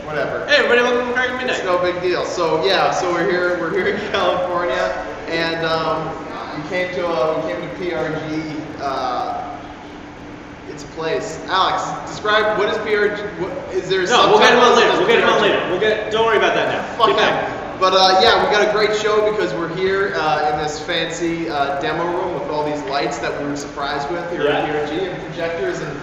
whatever. Hey everybody, welcome to Craig Midnight. It's no big deal. So yeah, so we're here in California, and we came to PRG. It's a place. Alex, describe what is PRG. Is there? No, we'll get him on later. Don't worry about that now. Fuck him. But yeah, we got a great show because we're here in this fancy demo room with all these lights that we were surprised with here at PRG, and projectors and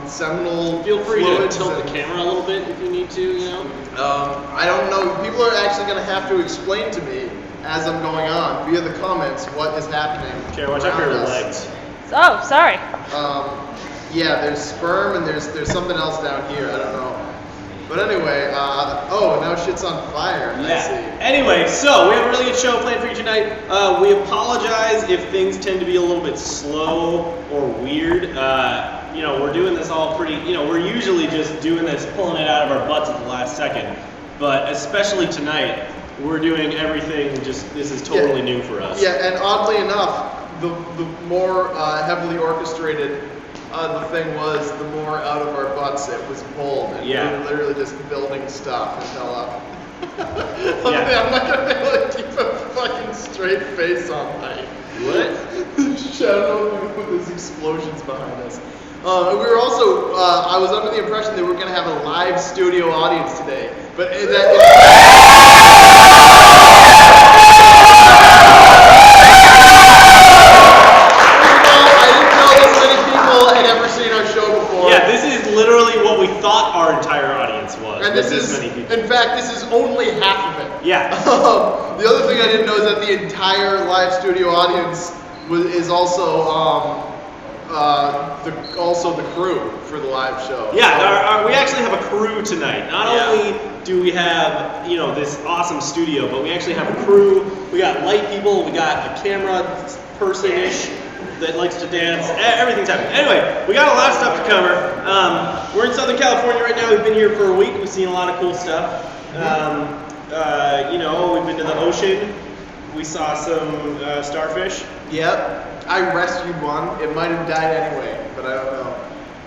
seminal. Feel free to tilt the camera a little bit if you need to. You know. I don't know. People are actually going to have to explain to me as I'm going on via the comments what is happening. Okay, watch out for your legs. Oh, sorry. Yeah, there's sperm and there's something else down here. I don't know. But anyway, oh, now shit's on fire. Yeah. I see. Anyway, so we have a really good show planned for you tonight. We apologize if things tend to be a little bit slow or weird. You know, we're doing this all pretty, you know, we're usually just doing this, pulling it out of our butts at the last second. But especially tonight, we're doing everything just, this is totally new for us. Yeah, and oddly enough, the more heavily orchestrated the thing was, the more out of our butts it was pulled. And we were literally just building stuff until I'm not going to be able to keep a fucking straight face all night. What? Shadow with these explosions behind us. We were also, I was under the impression that we were going to have a live studio audience today. But I didn't know that many people had ever seen our show before. Yeah, this is literally what we thought our entire audience was. And this is, in fact, this is only half of it. Yeah. The other thing I didn't know is that the entire live studio audience is also the crew for the live show. Yeah, we actually have a crew tonight. Not only do we have, you know, this awesome studio, but we actually have a crew. We got light people, we got a camera person-ish that likes to dance. Everything's happening. Anyway, we got a lot of stuff to cover. We're in Southern California right now. We've been here for a week. We've seen a lot of cool stuff. You know, we've been to the ocean. We saw some starfish. Yep. I rescued one. It might have died anyway, but I don't know.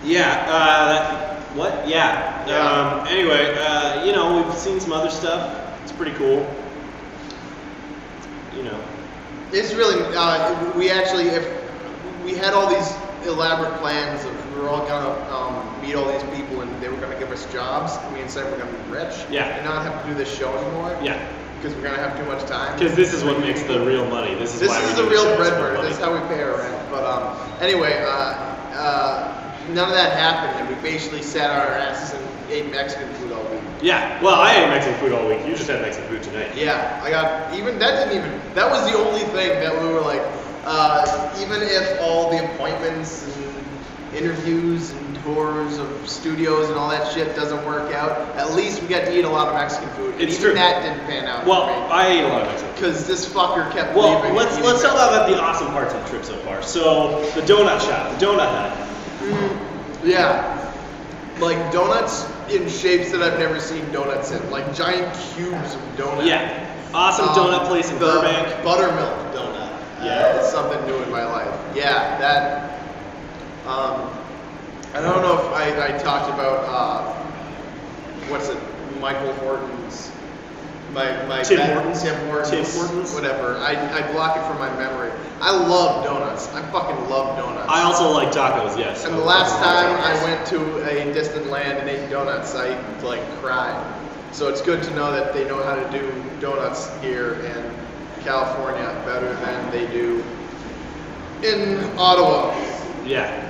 Yeah. What? Yeah. Anyway, you know, we've seen some other stuff. It's pretty cool. You know. It's really, we actually, we had all these elaborate plans of we were all gonna meet all these people and they were gonna give us jobs. We instead we're gonna be rich. Yeah. And not have to do this show anymore. Yeah. Because we're gonna have too much time. Because this is what makes the real money. This is why we do the real shows. bread burner. This is how we pay our rent. But anyway, none of that happened, and we basically sat on our asses and ate Mexican food all week. Yeah. Well, I ate Mexican food all week. You just had Mexican food tonight. Yeah. That was the only thing that we were like, even if all the appointments and interviews and tours of studios and all that shit doesn't work out, at least we got to eat a lot of Mexican food. And it's even true. That didn't pan out. Well, I ate a lot of Mexican food. Because this fucker kept leaving. Well, let's talk about the awesome parts of the trip so far. So, the donut shop, the donut hut. Yeah. Like donuts in shapes that I've never seen donuts in. Like giant cubes of donuts. Yeah. Awesome donut place in Burbank. Buttermilk donut. Yeah. It's something new in my life. Yeah, that. I don't know if I talked about what's it? Michael Horton's. Tim Hortons. Tim Hortons. Whatever. I block it from my memory. I love donuts. I fucking love donuts. I also like tacos. Yes. And the last time I went to a distant land and ate donuts, I like cried. So it's good to know that they know how to do donuts here in California better than they do in Ottawa. Yeah.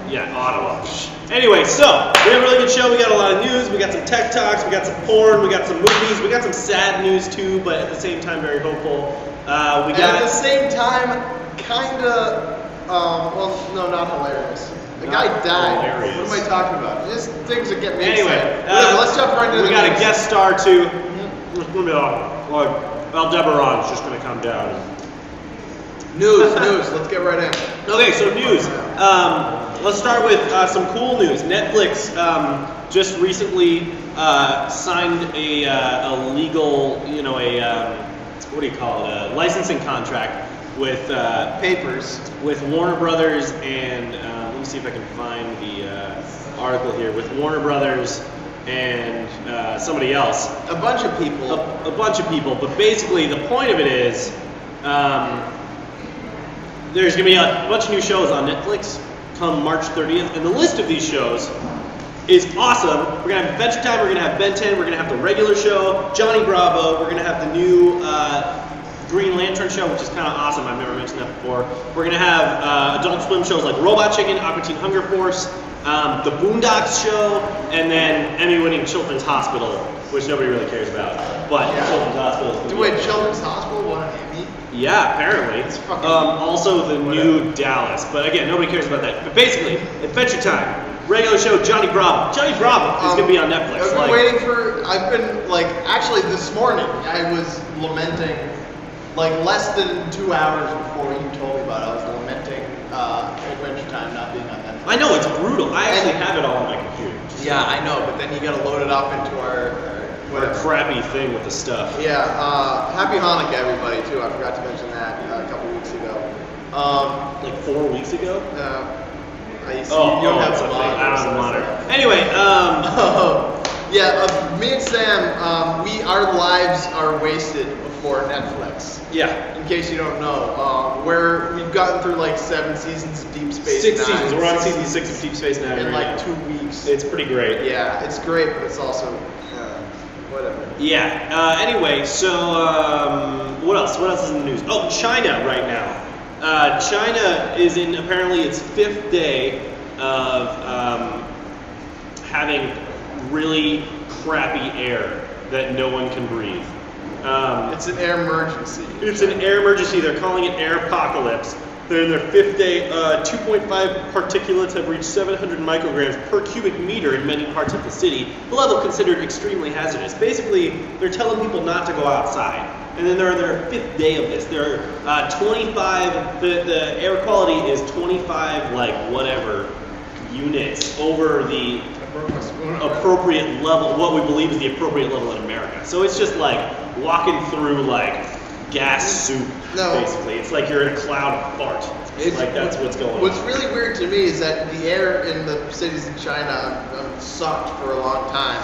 Yeah, Ottawa. Anyway, so we have a really good show. We got a lot of news. We got some tech talks. We got some porn. We got some movies. We got some sad news too, but at the same time very hopeful. At the same time, kinda. Well, no, not hilarious. The guy died. Hilarious. What am I talking about? Just things that get me Anyway, excited. Whatever, let's jump right into we the got news. a guest star too. It's gonna be awesome. Like, Aldebaran's just gonna come down. News. Let's get right in. Okay, so news. Let's start with some cool news. Netflix just recently signed a legal, you know, what do you call it? A licensing contract with Papers. with Warner Brothers and let me see if I can find the article here with Warner Brothers and somebody else. A bunch of people. A bunch of people, but basically the point of it is there's going to be a bunch of new shows on Netflix come March 30th, and the list of these shows is awesome. We're going to have Adventure Time, we're going to have Ben 10, we're going to have the regular show, Johnny Bravo, we're going to have the new Green Lantern show, which is kind of awesome. I've never mentioned that before. We're going to have Adult Swim shows like Robot Chicken, Aqua Teen Hunger Force, the Boondocks show, and then Emmy-winning Children's Hospital, which nobody really cares about. But Children's Hospital. Wait, Children's Hospital won an Emmy? Yeah, apparently. Also the new Dallas. But again, nobody cares about that. But basically, Adventure Time. Regular show, Johnny Bravo. Johnny Bravo is going to be on Netflix. I've been, like, actually this morning, I was lamenting, like, less than 2 hours before you told me about it, I was lamenting Adventure Time not being on Netflix. I know, it's brutal. I actually have it all on my computer. Yeah, I know, but then you got to load it up into our crappy thing with the stuff. Yeah, happy Hanukkah, everybody, too. I forgot to mention that a couple weeks ago. Like 4 weeks ago? You don't have the monitor. I don't have the monitor. Anyway, me and Sam, our lives are wasted before Netflix. Yeah. In case you don't know, we've gotten through like 7 seasons of Deep Space 6 Nine. seasons. We're on season 6 of Deep Space Nine in like 2 weeks. It's pretty great. Yeah, it's great, but it's also whatever. Yeah. Anyway, so what else? What else is in the news? Oh, China right now. China is in apparently its 5th day of having really crappy air that no one can breathe. It's an air emergency. It's an air emergency. They're calling it air apocalypse. They're in their 5th day. 2.5 particulates have reached 700 micrograms per cubic meter in many parts of the city, a level considered extremely hazardous. Basically, they're telling people not to go outside. And then they're in their 5th day of this. They're 25, the air quality is 25, like, whatever, units over the appropriate level, what we believe is the appropriate level in America. So it's just like walking through, like, gas soup, basically. It's like you're in a cloud of fart. It's like that's what's going on. What's really weird to me is that the air in the cities in China sucked for a long time.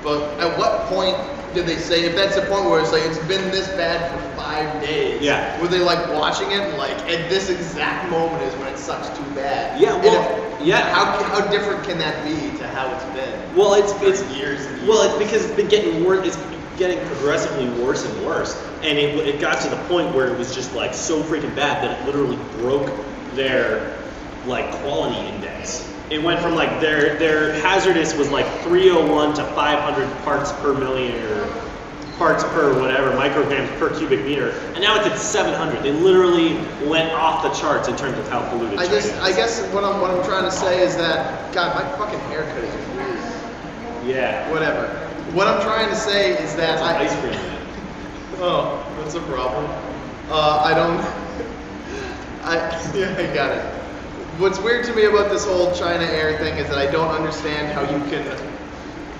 But at what point did they say, if that's the point where it's like, it's been this bad for 5 days, were they like watching it and like, at this exact moment is when it sucks too bad? Yeah, well, How different can that be to how it's been? Well, it's years and years. Well, it's because it's been getting worse. It's getting progressively worse and worse, and it got to the point where it was just like so freaking bad that it literally broke their like quality index. It went from like their hazardous was like 301 to 500 parts per million or parts per whatever micrograms per cubic meter, and now it's at 700. They literally went off the charts in terms of how polluted. I guess what I'm trying to say is that God, my fucking haircut is weird. Yeah. Whatever. What I'm trying to say is that ice cream. Oh, that's a problem. I got it. What's weird to me about this whole China air thing is that I don't understand how you can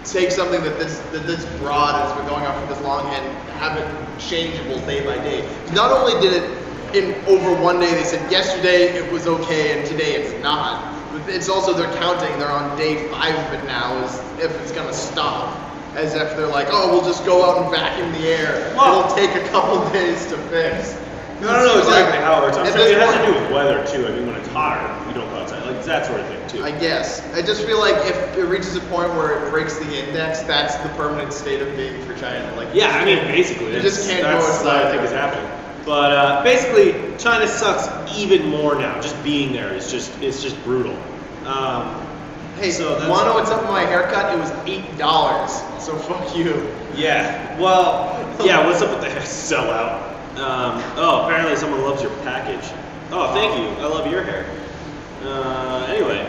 take something that this broad has been going on for this long and have it changeable day by day. Not only did it in over 1 day, they said yesterday it was okay and today it's not. But it's also they're counting. They're on day 5 of it now, as if it's gonna stop. As if they're like, oh, we'll just go out and vacuum the air. Well, it'll take a couple days to fix. I don't know exactly how it works. I'm sure it has to do with weather too. I mean, when it's hotter, you don't go outside. Like that sort of thing too. I guess. I just feel like if it reaches a point where it breaks the index, that's the permanent state of being for China. Like yeah, I mean, basically, you just can't go outside. What I think is happening. But basically, China sucks even more now. Just being there is just brutal. Hey, so wanna know what's up with my haircut? It was $8. So fuck you. Yeah. Well, yeah. What's up with the sellout? Apparently someone loves your package. Oh, thank you. I love your hair. Anyway.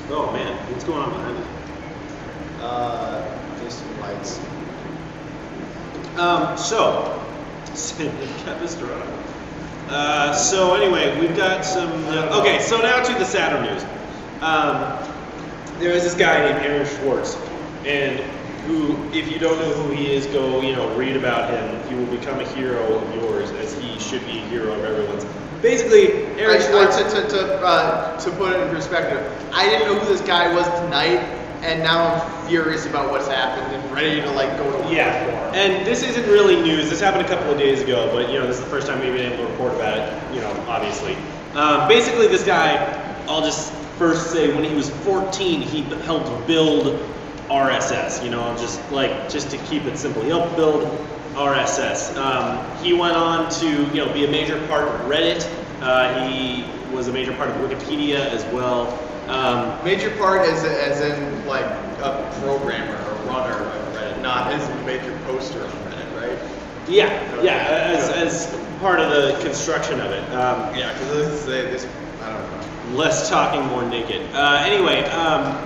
Oh man, what's going on behind you? Just some lights. So anyway, we've got some. Okay, so now to the sadder news. There is this guy named Aaron Schwartz, and who, if you don't know who he is, go read about him. He will become a hero of yours, as he should be a hero of everyone's. basically, Aaron Schwartz. To put it in perspective, I didn't know who this guy was tonight, and now I'm furious about what's happened and ready to like go to war. Yeah, and this isn't really news. This happened a couple of days ago, but this is the first time we've been able to report about it. Obviously. Basically, this guy, I'll just first say, when he was 14, he helped build RSS. Just to keep it simple, he helped build RSS. He went on to be a major part of Reddit. He was a major part of Wikipedia as well. Major part as in like a programmer or runner of Reddit, not as a major poster on Reddit, right? Yeah, as part of the construction of it. Because this, I don't know. Less talking, more naked. Anyway,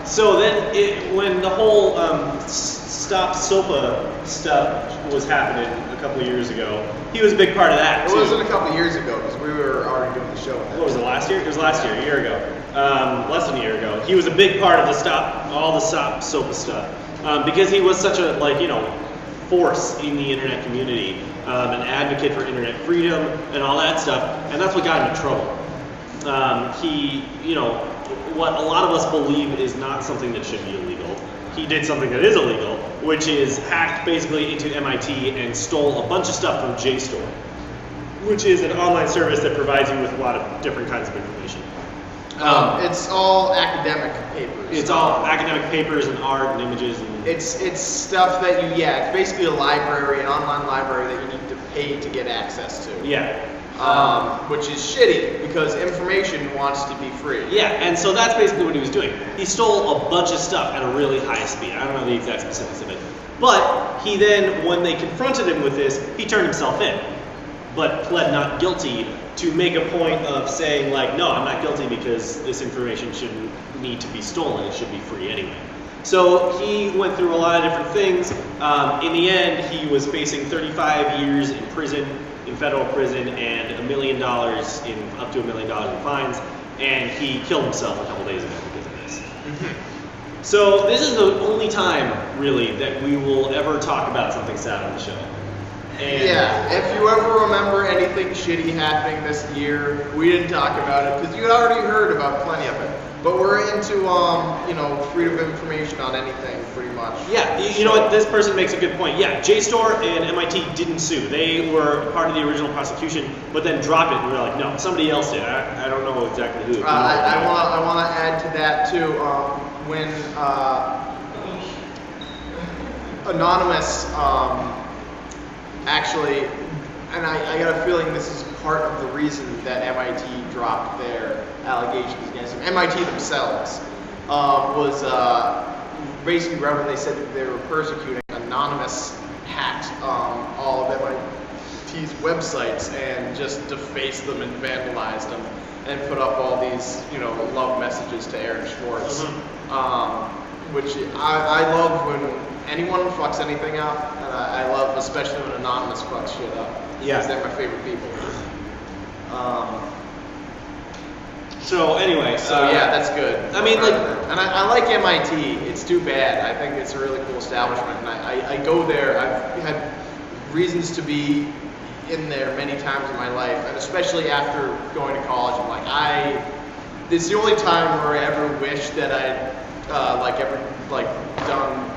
so then when the whole Stop SOPA stuff was happening a couple of years ago, he was a big part of that too. It wasn't a couple of years ago because we were already doing the show. What was it, last year? It was last year, a year ago. Less than a year ago. He was a big part of all the Stop SOPA stuff because he was such a force in the internet community, an advocate for internet freedom and all that stuff, and that's what got him in trouble. What a lot of us believe is not something that should be illegal. He did something that is illegal, which is hacked basically into MIT and stole a bunch of stuff from JSTOR, which is an online service that provides you with a lot of different kinds of information. It's all academic papers. It's all academic papers and art and images. And it's stuff that it's basically a library, an online library that you need to pay to get access to. Yeah. Which is shitty because information wants to be free. Yeah, and so that's basically what he was doing. He stole a bunch of stuff at a really high speed. I don't know the exact specifics of it. But he then, when they confronted him with this, he turned himself in, but pled not guilty to make a point of saying, no, I'm not guilty because this information shouldn't need to be stolen. It should be free anyway. So he went through a lot of different things. In the end, he was facing 35 years in prison, in federal prison, and up to $1 million in fines, and he killed himself a couple days ago because of this. Mm-hmm. So this is the only time, really, that we will ever talk about something sad on the show. And if you ever remember anything shitty happening this year, we didn't talk about it because you had already heard about plenty of it. But we're into, freedom of information on anything, pretty much. Yeah, you know what? This person makes a good point. Yeah, JSTOR and MIT didn't sue. They were part of the original prosecution, but then dropped it, and we were like, no, somebody else did. I don't know exactly who. I want to add to that too. When Anonymous actually, and I got a feeling this is part of the reason that MIT dropped their allegations against them. MIT themselves was basically right when they said that they were persecuting. Anonymous hacked all of MIT's websites and just defaced them and vandalized them and put up all these love messages to Aaron Schwartz. Mm-hmm. Which I love when anyone fucks anything up, and I love especially when Anonymous fucks shit up. Yeah. Because they're my favorite people. So anyway, that's good. I mean, and I like MIT. It's too bad. I think it's a really cool establishment, and I go there. I've had reasons to be in there many times in my life, and especially after going to college. I'm like, this is the only time where I ever wish that I'd done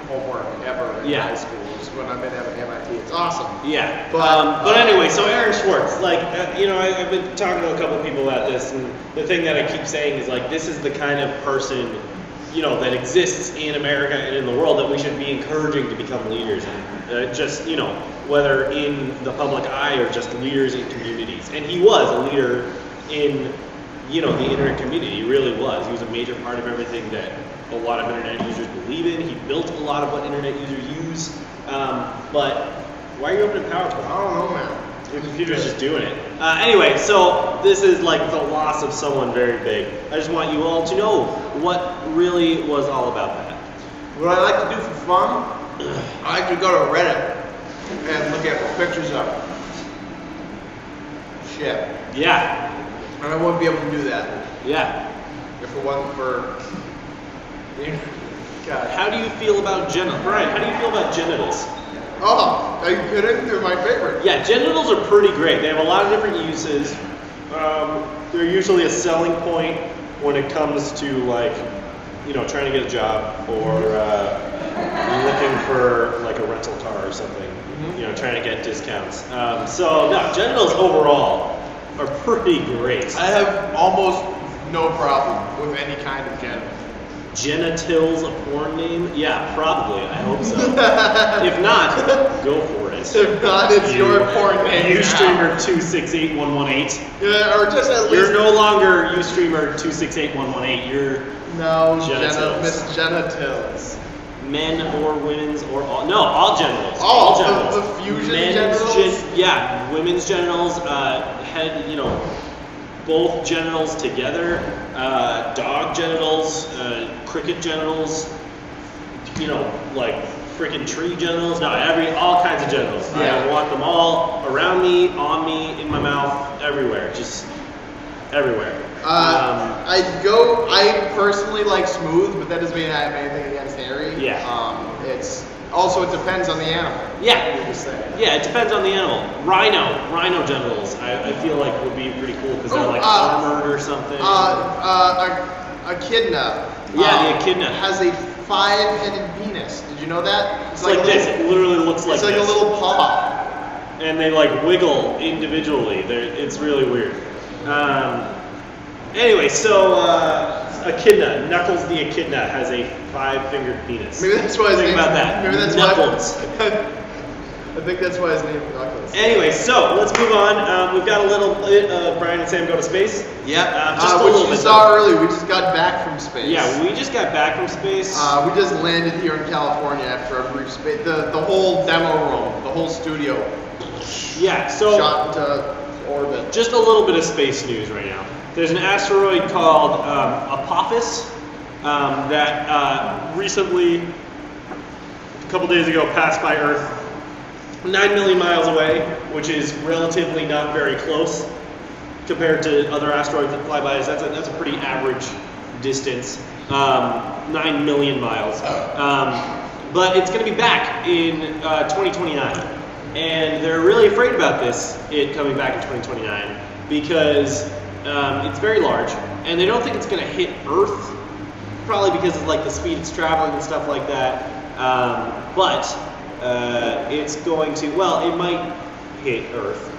homework ever in high school. Just when I've been at MIT, it's awesome. Yeah. But anyway, so Aaron Schwartz, I've been talking to a couple of people about this, and the thing that I keep saying is this is the kind of person, that exists in America and in the world that we should be encouraging to become leaders, and whether in the public eye or just leaders in communities. And he was a leader in the internet community. He really was. He was a major part of everything that a lot of internet users believe in. He built a lot of what internet users use. But why are you opening PowerPoint? I don't know, man. Your computer's just doing it. Anyway, so this is the loss of someone very big. I just want you all to know what really was all about that. What I like to do for fun, I like to go to Reddit and look at pictures of shit. Yeah. And I wouldn't be able to do that. Yeah. If it wasn't for God. How do you feel about Brian, how do you feel about genitals? Oh, are you kidding? They're my favorite. Yeah, genitals are pretty great. They have a lot of different uses. They're usually a selling point when it comes to like, you know, trying to get a job or looking for like a rental car or something. You know, trying to get discounts. So no, genitals overall are pretty great. I have almost no problem with any kind of genital. Genitals a porn name? Yeah, probably. I hope so. If not, go for it. If not, it's your porn name. Ustreamer 268118. Yeah, or just at least. You're no longer Ustreamer 268118. You're genitals. Miss Genitals. Men or women's or all? No, all genitals. All genitals. The fusion genitals. Yeah, women's genitals. Head, you know, both genitals together. Dog genitals. Cricket genitals. You know, like freaking tree genitals. No, all kinds of genitals. Yeah. I want them all around me, on me, in my mouth, everywhere. Just everywhere. I personally like smooth, but that doesn't mean I have anything against hairy. Yeah. It depends on the animal. Yeah. You're just saying. Yeah, it depends on the animal. Rhino genitals, I feel like would be pretty cool because they're like armored or something. Echidna. Yeah, the echidna has a 5-headed penis. Did you know that? It's like this. It literally looks like this. It's like a little paw. And they like wiggle individually. It's really weird. Anyway, so echidna, Knuckles the echidna has a 5-fingered penis. Maybe that's why his name. Think about that. Maybe that's Knuckles. I think that's why his name is Knuckles. Anyway, so let's move on. We've got a little Brian and Sam go to space. Yep. Just a which little you bit. saw early. We just got back from space. Yeah, we just got back from space. We just landed here in California after a brief space. The whole demo room, the whole studio. Yeah. So shot into orbit. Just a little bit of space news right now. There's an asteroid called Apophis that recently, a couple days ago, passed by Earth 9 million miles away, which is relatively not very close compared to other asteroids that fly by us. That's a pretty average distance, 9 million miles. But it's going to be back in 2029. And they're really afraid about it coming back in 2029, because it's very large, and they don't think it's going to hit Earth, probably because of like the speed it's traveling and stuff like that. But it's going to, well, it might hit Earth,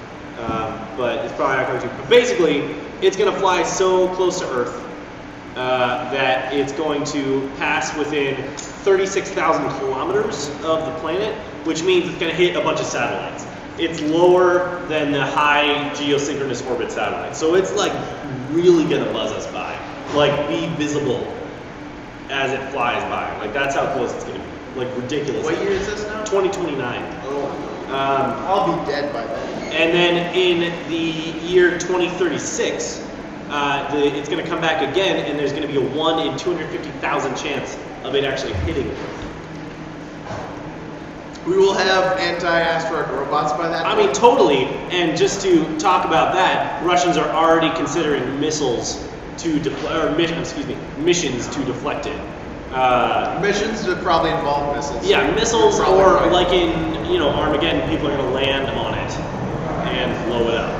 but it's probably not going to. But basically, it's going to fly so close to Earth that it's going to pass within 36,000 kilometers of the planet, which means it's going to hit a bunch of satellites. It's lower than the high geosynchronous orbit satellites. So it's like really going to buzz us by, like be visible as it flies by. Like that's how close it's going to be. Like ridiculous. What year is this now? 2029. Oh, I'll be dead by then. And then in the year 2036, it's going to come back again, and there's going to be a 1 in 250,000 chance of it actually hitting Earth. We will have anti-asteroid robots by that point. I mean, totally. And just to talk about that, Russians are already considering missions to deflect it. Missions would probably involve missiles. Yeah, missiles, or right. like in Armageddon, people are going to land on it and blow it up,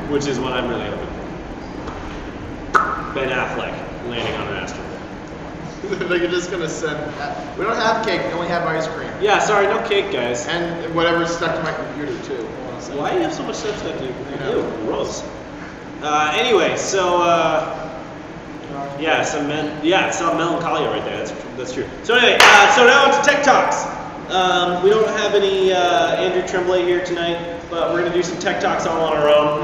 which is what I'm really hoping for. Ben Affleck landing on an asteroid. They're just gonna send. We don't have cake. We only have ice cream. Yeah, sorry, no cake, guys. And whatever's stuck to my computer too. Why do you have so much stuff stuck to your computer? Ew, gross. Anyway, so some melancholia right there. That's true. So anyway, so now on to Tech Talks. We don't have any Andrew Tremblay here tonight, but we're gonna do some Tech Talks all on our own.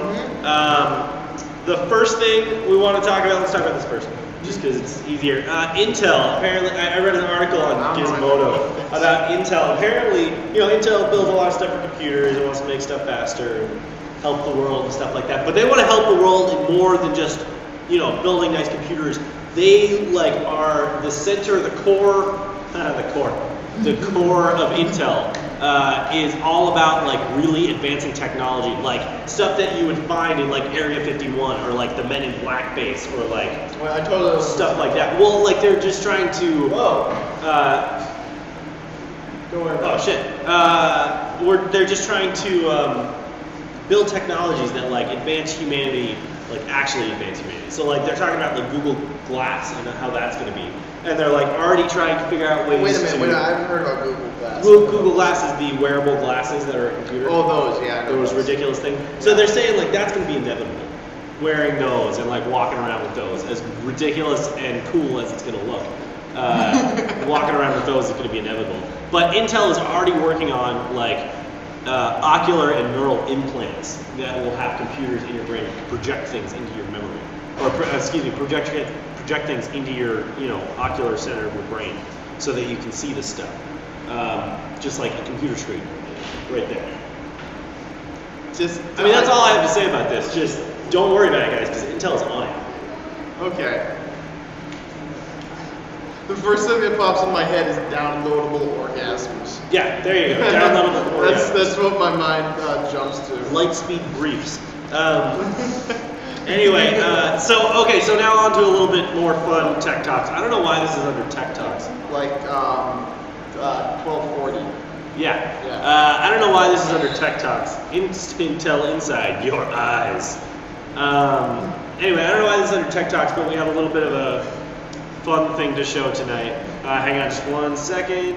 The first thing we want to talk about. Let's talk about this first. Just because it's easier. Intel, apparently, I read an article on Gizmodo about Intel. Apparently, Intel builds a lot of stuff for computers and wants to make stuff faster and help the world and stuff like that. But they want to help the world in more than just, building nice computers. They are the center, the core of Intel is all about really advancing technology, like stuff that you would find in Area 51 or the Men in Black base or stuff like that. Well, they're just trying to. They're just trying to build technologies that advance humanity like actually advanced humanity. So like they're talking about the Google Glass and how that's going to be, and they're like already trying to figure out ways. Wait a minute, I haven't heard about Google Glass. Google Glass is the wearable glasses that are a computer. Oh, those, yeah. Those ridiculous things. So they're saying like that's going to be inevitable. Wearing those and like walking around with those, as ridiculous and cool as it's going to look. Walking around with those is going to be inevitable. But Intel is already working on like ocular and neural implants that will have computers in your brain that project things into your memory, or project things into your ocular center of your brain, so that you can see this stuff, just like a computer screen, right there. I mean, that's all I have to say about this. Just don't worry about it, guys, because Intel's on it. Okay. The first thing that pops in my head is downloadable orgasms. Yeah, there you go. Downloadable orgasms. That's what my mind jumps to. Lightspeed briefs. Anyway, so now on to a little bit more fun tech talks. I don't know why this is under tech talks. Like 1240. Yeah. I don't know why this is under tech talks. Intel inside your eyes. Anyway, I don't know why this is under tech talks, but we have a little bit of a fun thing to show tonight. Hang on just 1 second.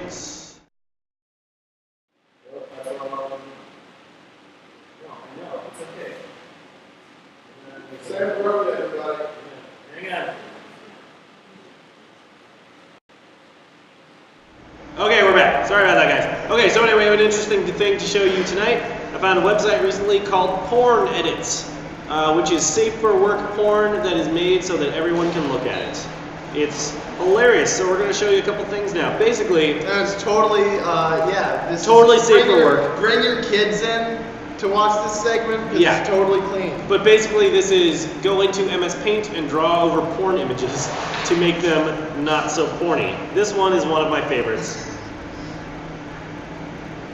Okay, we're back. Sorry about that, guys. Okay, so anyway, I have an interesting thing to show you tonight. I found a website recently called Porn Edits, which is safe for work porn that is made so that everyone can look at it. It's hilarious. So we're going to show you a couple things now. Basically, it's totally, this totally safe for work. Bring your kids in to watch this segment because it's totally clean. But basically, this is go into MS Paint and draw over porn images to make them not so porny. This one is one of my favorites.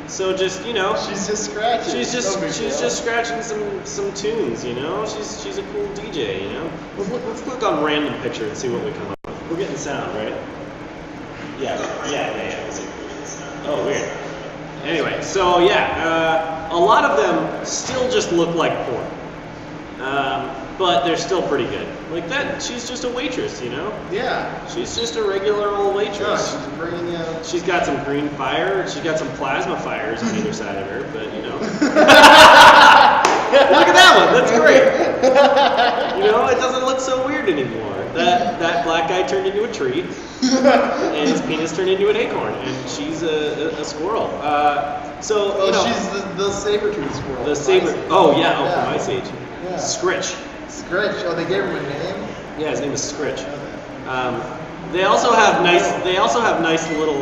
So just she's just scratching. She's just scratching some tunes. She's a cool DJ. Let's click on random picture and see what we come up with. We're getting sound, right? Yeah. Oh, weird. Anyway, so a lot of them still just look like porn, but they're still pretty good. Like that, she's just a waitress, Yeah. She's just a regular old waitress. Yeah, she's bringing you. She's got some green fire. She's got some plasma fires on either side of her, but Look at that one. That's great. It doesn't look so weird anymore. That black guy turned into a tree, and his penis turned into an acorn, and she's a squirrel. She's the saber-toothed squirrel. The saber. Oh yeah. Oh, from Ice Age. Yeah. Scritch. Scritch. Oh, they gave him a name. Yeah, his name is Scritch. They also have nice little.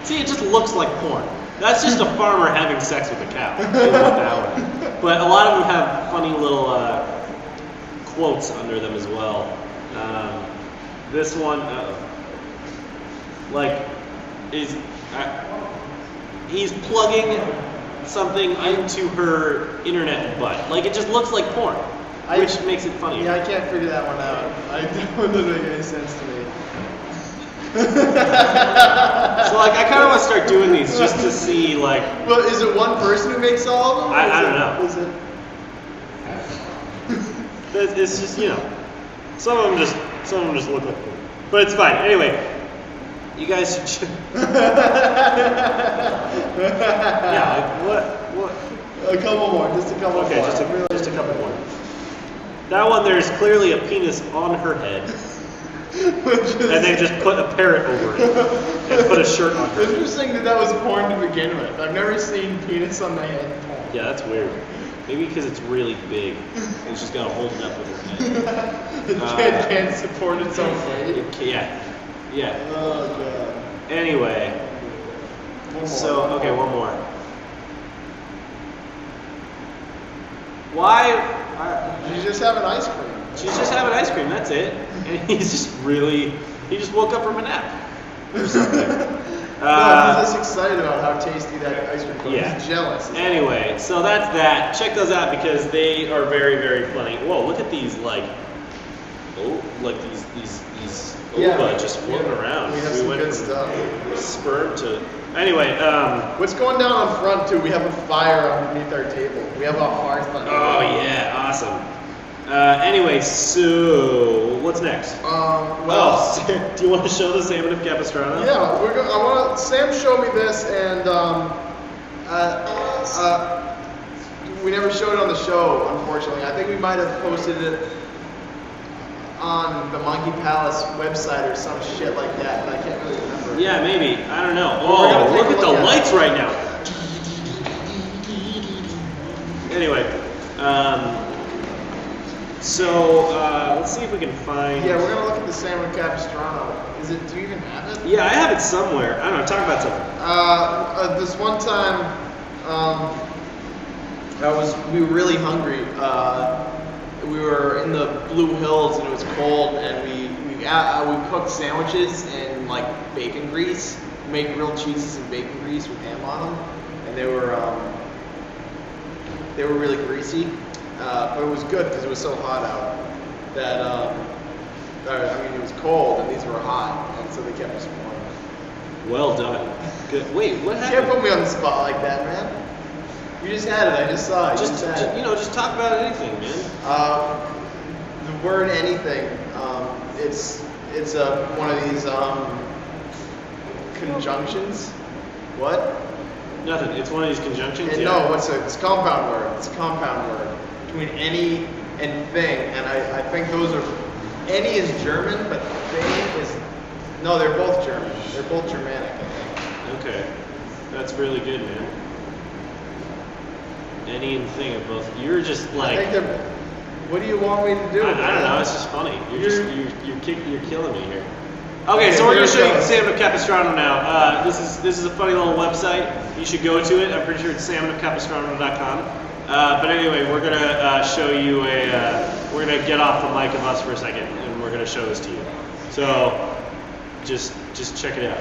See, it just looks like porn. That's just a farmer having sex with a cow. But a lot of them have funny little quotes under them as well. This one, he's plugging something into her internet butt. Like it just looks like porn, which makes it funny. Yeah, I can't figure that one out. That one doesn't make any sense to me. So I kind of want to start doing these just to see Well, is it one person who makes all of them? I don't know. Is it? It's just some of them just look like porn, but it's fine. Anyway, you guys should. What? A couple more, just a couple more. Okay, just a couple more. That one, there's clearly a penis on her head. And they just put a parrot over it and put a shirt on her. Interesting that was porn to begin with. I've never seen penis on the head porn. Yeah, that's weird. Maybe because it's really big and she's got to hold it up with her head. It can't support its own weight. Yeah. Oh god. Anyway. One more. Why? She's just having ice cream. She's just having ice cream, that's it. And he just woke up from a nap or something. He's just excited about how tasty that ice cream is. Yeah. He's jealous. Anyway, so that's that. Check those out because they are very, very funny. Whoa, look at these these just floating around. We have some good stuff. Sperm to. Anyway, what's going down on front too? We have a fire underneath our table. We have a hearth on. Oh yeah, awesome. Anyway, so what's next? Do you want to show the salmon of Capistrano? Yeah, Sam showed me this, and we never showed it on the show, unfortunately. I think we might have posted it on the Monkey Palace website or some shit like that, but I can't really remember. Yeah, maybe. I don't know. Oh, look at the lights right now. Anyway, let's see if we can find. Yeah, we're gonna look at the salmon Capistrano. Do you even have it? Yeah, I have it somewhere. I don't know. Talk about something. This one time, we were really hungry. We were in the Blue Hills and it was cold, and we cooked sandwiches in like bacon grease. We made grilled cheeses in bacon grease with ham on them, and they were really greasy, but it was good because it was so hot out that it was cold and these were hot, and so they kept us warm. Well done. Good. Wait, what happened? You can't put me on the spot like that, man. You just had it. I just saw it. Just talk about anything, man. The word anything. It's one of these conjunctions. What? Nothing. It's one of these conjunctions. No, it's a compound word. It's a compound word between any and thing, and I think those are. Any is German, but thing is. No, they're both German. They're both Germanic, I think. Okay, that's really good, man. Any and thing are both. You're just like. I think what do you want me to do? I don't know. It's just funny. You're killing me here. Okay, so we're gonna show you the salmon of Capistrano now. This is a funny little website. You should go to it. I'm pretty sure it's salmonofcapistrano.com. But anyway, we're gonna show you we're gonna get off the mic of us for a second, and we're gonna show this to you. So just check it out.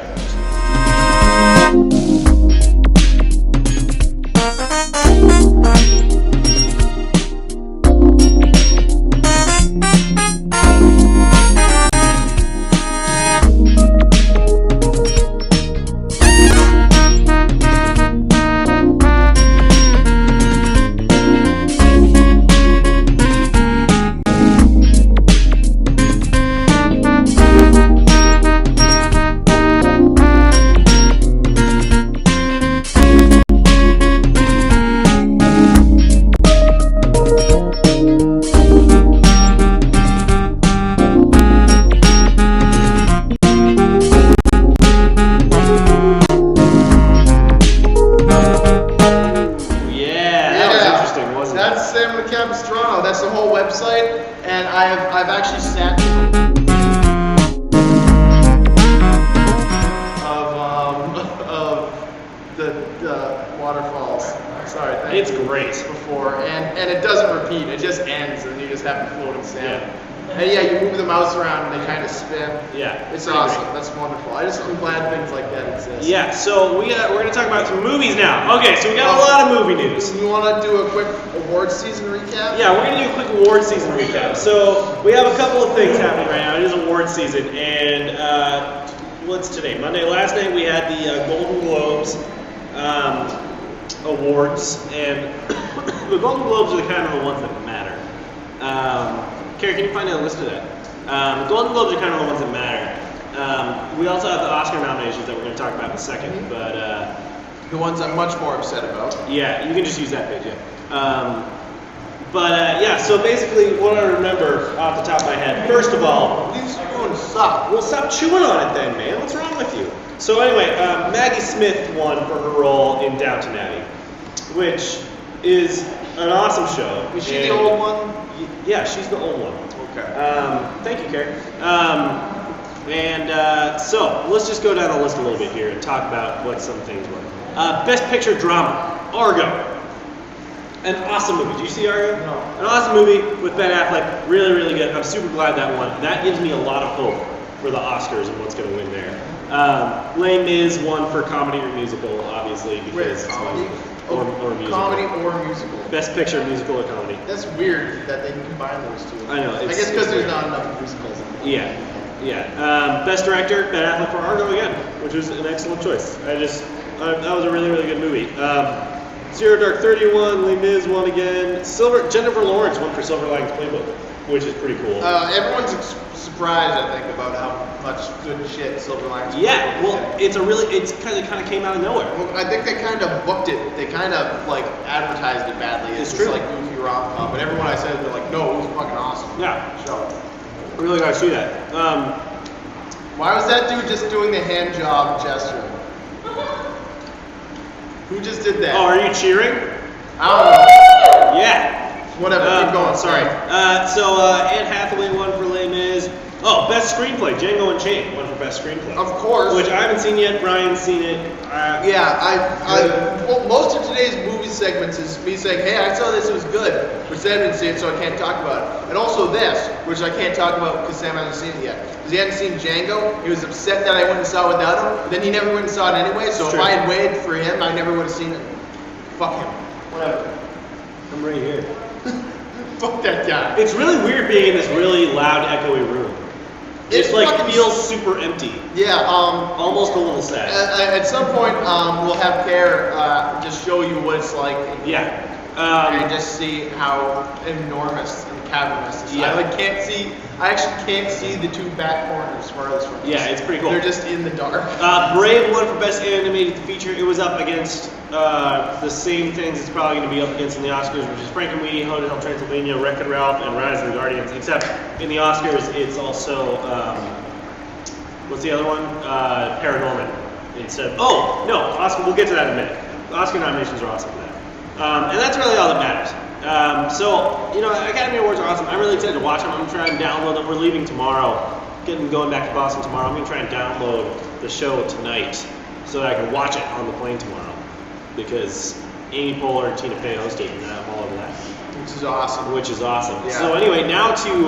Capistrano. That's the whole website, and I've actually sat of the waterfalls. Sorry, it's great before, and it doesn't repeat. It just ends, and you just have floating salmon. And yeah, you move the mouse around and they kind of spin. Yeah. It's awesome. Great. That's wonderful. I'm glad things like that exist. Yeah, so we're going to talk about some movies now. Okay, so we got a lot of movie news. You want to do a quick awards season recap? Yeah, we're going to do a quick awards season recap. So we have a couple of things happening right now. It is awards season, and what's today? Monday. Last night we had the Golden Globes awards, and the Golden Globes are kind of the ones that matter. Carrie, can you find a list of that? The Golden Globes are kind of the ones that matter. We also have the Oscar nominations that we're going to talk about in a second, but the ones I'm much more upset about. Yeah, you can just use that page, yeah. Yeah, so basically what I remember off the top of my head, first of all, these spoons suck. Well, stop chewing on it then, man. What's wrong with you? So anyway, Maggie Smith won for her role in Downton Abbey, which is an awesome show. Is she the old one? Yeah, she's the old one. Okay. Thank you, Carrie. So let's just go down the list a little bit here and talk about what some things were. Best Picture Drama, Argo. An awesome movie. Did you see Argo? No. An awesome movie with Ben Affleck. Really, really good. I'm super glad that won. That gives me a lot of hope for the Oscars and what's going to win there. Les Mis won for comedy or musical, obviously, because it's comedy? Or musical. Comedy or musical. Best Picture, musical, or comedy. That's weird that they can combine those two. I know. I guess because there's not enough musicals. Yeah. Best Director, Ben Affleck for Argo again, which was an excellent choice. That was a really, really good movie. Zero Dark 30 won, Les Mis won again. Jennifer Lawrence won for Silver Linings Playbook, which is pretty cool. Everyone's surprised, I think, about how much good shit Silver Linings Playbook Yeah, well, it's kind of came out of nowhere. Well, I think they kind of booked it. They kind of like advertised it badly. It's just true. like goofy rom-com. But everyone I said, they're like, no, it was fucking awesome. Yeah. So, I really gotta see that. why was that dude just doing the hand job gesture? Who just did that? Oh, are you cheering? I don't know. Yeah. Whatever, keep going. Sorry. Anne Hathaway won for Les Mis. Oh, Best Screenplay. Django Unchained won for Best Screenplay. Of course. Which I haven't seen yet. Brian's seen it. Well, most of today's movie segments is me saying, hey, I saw this, it was good. But Sam didn't see it, so I can't talk about it. And also this, which I can't talk about because Sam hasn't seen it yet. Because he hadn't seen Django. He was upset that I went and saw it without him. But then he never went and saw it anyway. So if I had waited for him, I never would have seen it. Fuck him. Whatever. I'm right here. Fuck that guy. It's really weird being in this really loud, echoey room. It like feels super empty. Yeah. Almost a little sad. At some point, we'll have Care just show you what it's like. Yeah. And just see how enormous and cavernous this is. Yeah. I actually can't see the two back corners farthest from us. Yeah, it's pretty cool. They're just in the dark. Brave won for Best Animated Feature. It was up against the same things it's probably going to be up against in the Oscars, which is Frankenweenie, Hotel Transylvania, Wreck-It Ralph, and Rise of the Guardians. Except in the Oscars, it's also what's the other one? Paranorman. Instead of Oscar. We'll get to that in a minute. Oscar nominations are awesome for that, and that's really all that matters. Academy Awards are awesome. I'm really excited to watch them. I'm going to try and download them. We're leaving tomorrow, going back to Boston tomorrow. I'm going to try and download the show tonight so that I can watch it on the plane tomorrow. Because Amy Poehler and Tina Fey hosted, and I'm all over that. Which is awesome. Yeah. So anyway, now to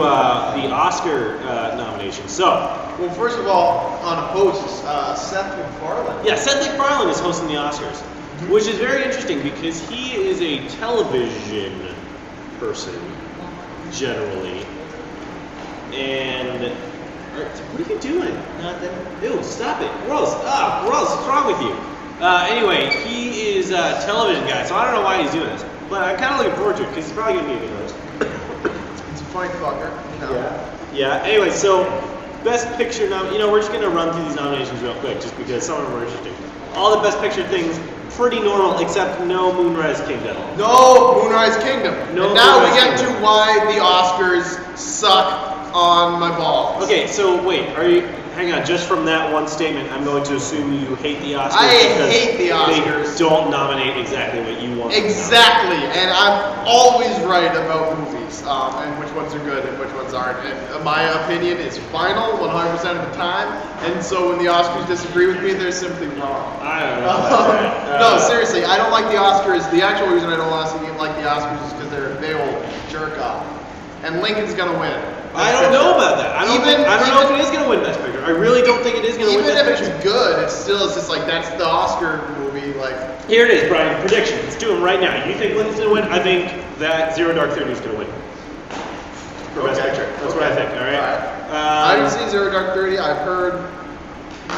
the Oscar nominations. Well, first of all, on a host, Seth MacFarlane. Yeah, Seth MacFarlane is hosting the Oscars. Which is very interesting because he is a television person, generally. And what are you doing? Nothing. Ew, stop it. Gross. Gross. What's wrong with you? Anyway, he is a television guy, so I don't know why he's doing this. But I'm kind of looking forward to it because he's probably going to be a good host. It's a funny fucker. Yeah. Anyway, so Best Picture we're just going to run through these nominations real quick just because some of them are interesting. All the Best Picture things, pretty normal, except no Moonrise Kingdom. No Moonrise Kingdom. No. And now we get to why the Oscars suck on my balls. Okay, so wait, hang on, just from that one statement, I'm going to assume you hate the Oscars. I hate the Oscars. They don't nominate exactly what you want. Exactly, and I'm always right about movies, and which ones are good and which ones aren't. And my opinion is final 100% of the time, and so when the Oscars disagree with me, they're simply wrong. I don't know about that. No, seriously, I don't like the Oscars. The actual reason I don't honestly like the Oscars is because they will jerk off. And Lincoln's gonna win. I don't know about that. I don't know if it is gonna win Best Picture. I really don't think it is gonna win Best Picture. Even if it's good, it's just like that's the Oscar movie. Like here it is, Brian. Prediction. Let's do them right now. You think Lincoln's gonna win? I think that Zero Dark 30 is gonna win for Best Picture. That's what I think. All right. I haven't seen Zero Dark 30. I've heard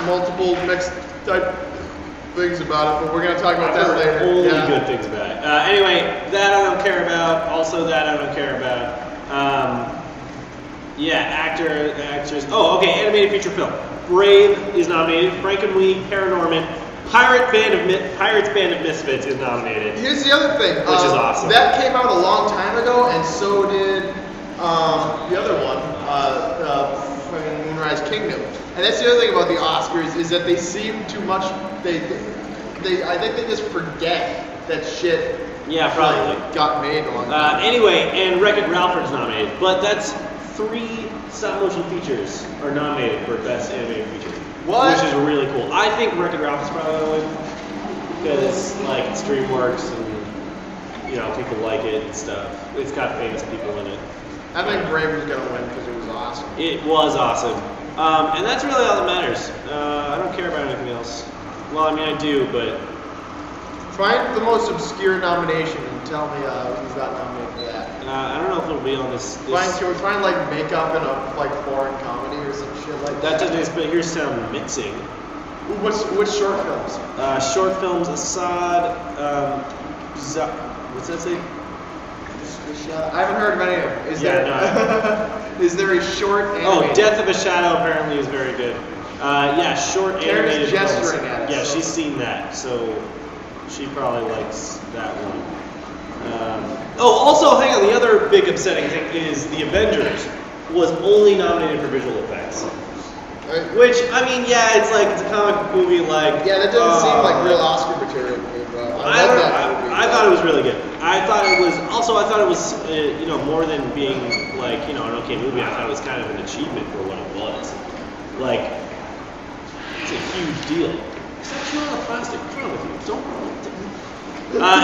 multiple mixed type things about it, but we're gonna talk about that later. Only good things about it. Anyway, that I don't care about. Also, that I don't care about. Actors. Oh, okay, animated feature film. Brave is nominated. Frankenweenie, Paranorman, Pirates Band of Misfits is nominated. Here's the other thing. Which is awesome. That came out a long time ago, and so did the other one, fucking Moonrise Kingdom. And that's the other thing about the Oscars is that they seem too much. I think they just forget that shit. Yeah, probably got made a long time. Anyway, and Wreck-It Ralph is nominated, but that's 3 stop-motion features are nominated for Best Animated Feature. What? Which is really cool. I think Wreck-It Ralph is probably going to win because like it's DreamWorks and people like it and stuff. It's got famous people in it. I think Brave was going to win because it was awesome. It was awesome, and that's really all that matters. I don't care about anything else. Well, I mean I do, but. Find the most obscure nomination and tell me who's got nominated for that. I don't know if it'll be on this. Can we find like makeup in a foreign comedy or some shit like that? That doesn't. But here's some mixing. Which short films? Short films: Assad, What's that say? I haven't heard of any of them. Is there a short animated? Oh, Death of a Shadow apparently is very good. Yeah, short animated films. gesturing at us. Yeah, she's seen that, so she probably likes that one. Also, hang on, the other big upsetting thing is The Avengers was only nominated for visual effects. Right. Which, I mean, yeah, it's like, it's a comic book movie, like... Yeah, that doesn't seem like real Oscar material. I thought it was really good. I thought it was more than being like, an okay movie. I thought it was kind of an achievement for what it was. Like, it's a huge deal. Stop chewing on the plastic. What's wrong with you? Don't.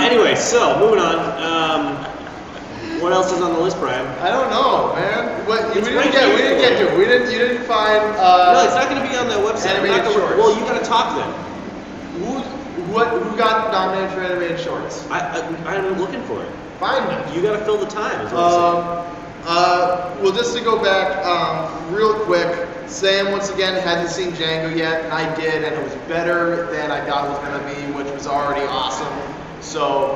Anyway, so moving on. What else is on the list, Brian? I don't know, man. You didn't find. No, it's not going to be on that website. Animated shorts. Well, you got to talk then. Who got nominated for animated shorts? I'm looking for it. Find it. You got to fill the time. Is what I'm saying. Well, just to go back real quick, Sam once again hasn't seen Django yet, and I did, and it was better than I thought it was going to be, which was already awesome. So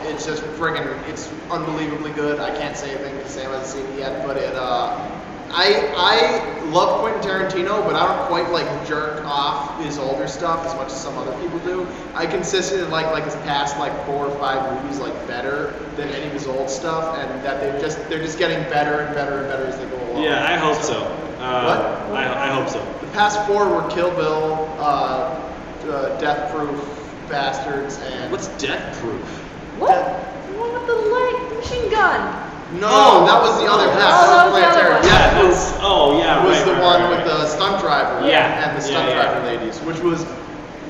it's just friggin', it's unbelievably good. I can't say anything because Sam hasn't seen it yet, but I love Quentin Tarantino, but I don't quite like jerk off his older stuff as much as some other people do. I consistently like his past 4 or 5 movies better than any of his old stuff, and that they're just getting better and better and better as they go along. Yeah, I hope so. What? I hope so. The past 4 were Kill Bill, Death Proof, Bastards, and what's Death Proof? What? The one with the machine gun. No, that was the other half. that was the other one. Death Proof was right, the one right. with the stunt driver and the stunt driver ladies, which was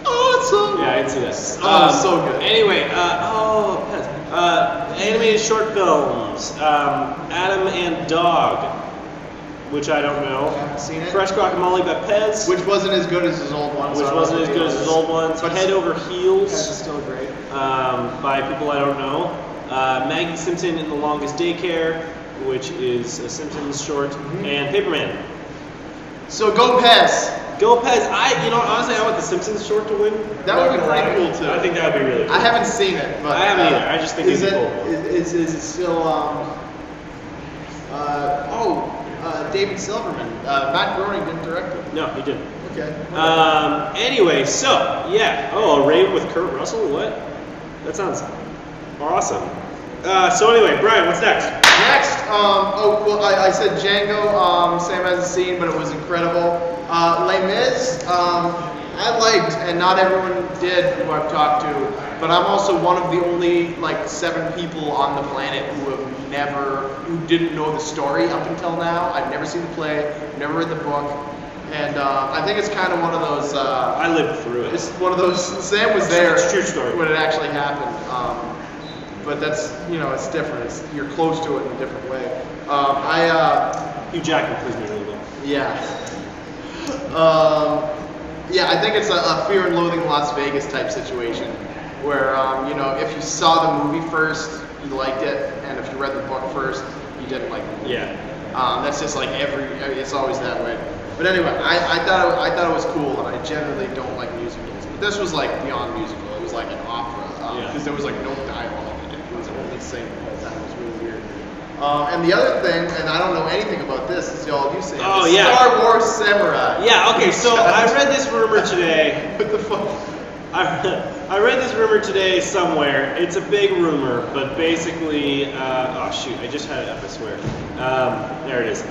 awesome. Yeah, I'd see that. So good. Anyway, animated short films. Adam and Dog, which I don't know. Haven't seen it. Fresh Guacamole by Pez, Which wasn't as good as his old ones. which wasn't as good as his old ones. But Head Over Pez is Heels, still great. by people I don't know. Maggie Simpson in The Longest Daycare, which is a Simpsons short, and Paperman. So go Pez. Go Pez. Honestly, I want the Simpsons short to win. That would be pretty cool too. I think that would be really cool. I haven't seen it, but I haven't either. I just think is it'd be it cool. is it still David Silverman? Matt Groening didn't direct it. No, he didn't. Okay. Anyway, so yeah. Oh, a rave with Kurt Russell. What? That sounds awesome. So anyway, Brian, what's next? Next, I said Django. Sam hasn't seen, but it was incredible. Les Mis, I liked, and not everyone did who I've talked to. But I'm also one of the only 7 people on the planet who didn't know the story up until now. I've never seen the play, never read the book, and I think it's kind of one of those. I lived through it. It's one of those. Sam was there. It's a true story. When it actually happened. But that's, it's different. You're close to it in a different way. Hugh Jackman plays me really well. Yeah. I think it's a Fear and Loathing in Las Vegas type situation, where if you saw the movie first, you liked it, and if you read the book first, you didn't like the movie. Yeah. That's just it's always that way. But anyway, I thought it was cool, and I generally don't like musicals, but this was beyond musical. It was like an opera because there was no dialogue. It was only singing the whole time. It was really weird. And the other thing, and I don't know anything about this, is all you say. Oh, yeah. Star Wars Samurai. Yeah. Okay. So I read this rumor today. What the fuck? I read this rumor today somewhere. It's a big rumor, but basically, oh shoot, I just had it up. I swear. There it is.